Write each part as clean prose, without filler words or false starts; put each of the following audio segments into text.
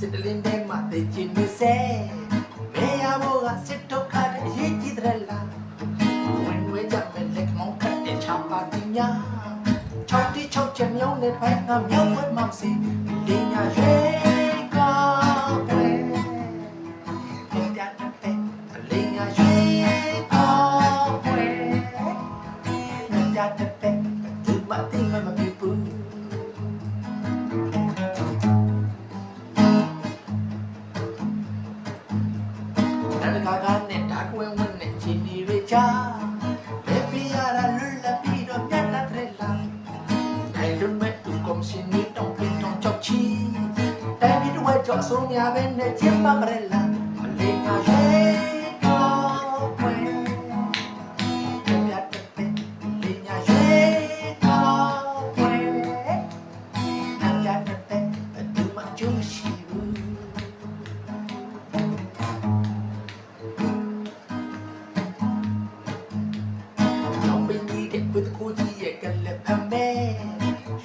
စစ်တလင်းထဲမှာသိချင်နေစေမေရဘောကစစ်တော့ခတဲ့အရေးကြီးတယ်လားဝင်ဝဲကြမဲ့လက်မောင်းခတ်တဲ့ချာပါတင်ညာ6ချက်မြောင်းနဲ့ဖိုင်ကမြောင်းဝဲမောင်စီလင်းညာရွှေကားပွဲလင်းညာတဲ့လင်းညာရွှေကားပွဲလင်းညာတဲ့ဒီမတိမပြဘူးနဲ့ဓာတ်ဝင်းဝင်းနဲ့ချင်းဒီရချာဘေဘီယာလာလွတ်လပ်ပြီးတော့မြတ်တာတဲ့လာတိုင်းလုံးမဲ့သူကောင်းရှင်နေတောင်းပင်တောင်းချောက်ချီတိုင်းပြီးတော့ကြောက်ဆုံးများပဲနဲ့ချင်းပါမရလာမလေးငါရဲ့တော့ဝဲမြတ်တဲ့လေးညာရဲ့တော့ဝဲမြတ်တဲ့သူမကြုံရှိဘူးwith the cool tea can let them be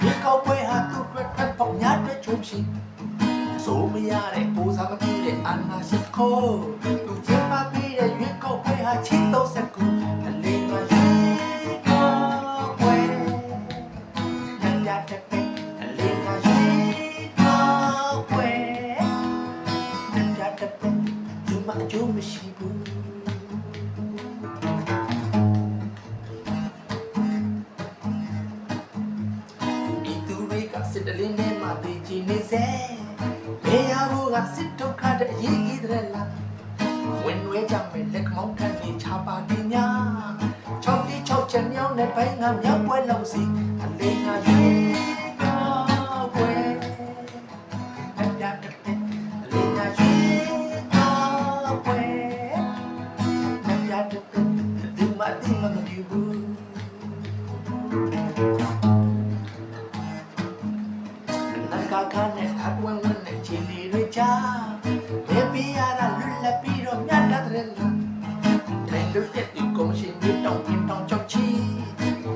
you go way how to put that pop nyat the chum shi so me ya de po sa ma pi de anna shit ko tu chin pa pi de you go way how chin to set ku the le ma ye ko way nan ya de pe the le ma ye ko way nan ya de pe you ma ju me shi buစစ်တလင်းထဲမှာသိချင်နေစေမေရဘောကစစ်တော့ခတဲ့အရေးကြီးတယ်လားဝင်ဝဲကြမဲ့လက်မောင်းခတ်နေချပါတင်ညာ6ချက်မြောင်းနဲ့ဘိုင်းငါမြောက်ပွဲလုံးစီအလေးငါရွှေကားပွဲအပြတ်တဲ့အလေးငါရွှေကားပွဲအပြတ်တဲ့ဒီမတိမမပြဘူးခါနဲ့အဝင်းဝင်းနဲ့ချင်းဒီရချာဘေဘီယာလာလွတ်လပ်ပြီးတော့မြတ်တာတဲ့လားတိုင်းလွတ်တဲ့ဒီကောင်းရှင်တွေတောင်းပြင်တောင်းချောက်ချီ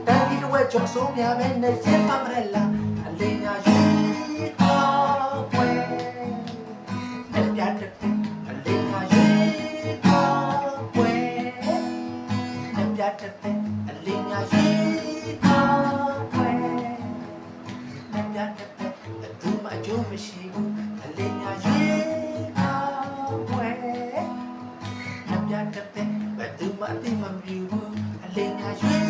တိုင်းဒီတော့ကြောက်ဆုံးများပဲနဲ့စင်ပါမရလားအလေးညာရွှေကားပွဲနဲ့ပြတ်တဲ့အလေးညာရွှေကားပွဲနဲ့ပြတ်တဲ့အလေးညာရွှေကားပွဲနဲ့ပြတ်သူမကြုံမရှိဘူးအလေးညာရွှေကားပွဲနှပြတဲ့ဘယ်သူမှအသိမပြုဘူးအလေးညာရွှေ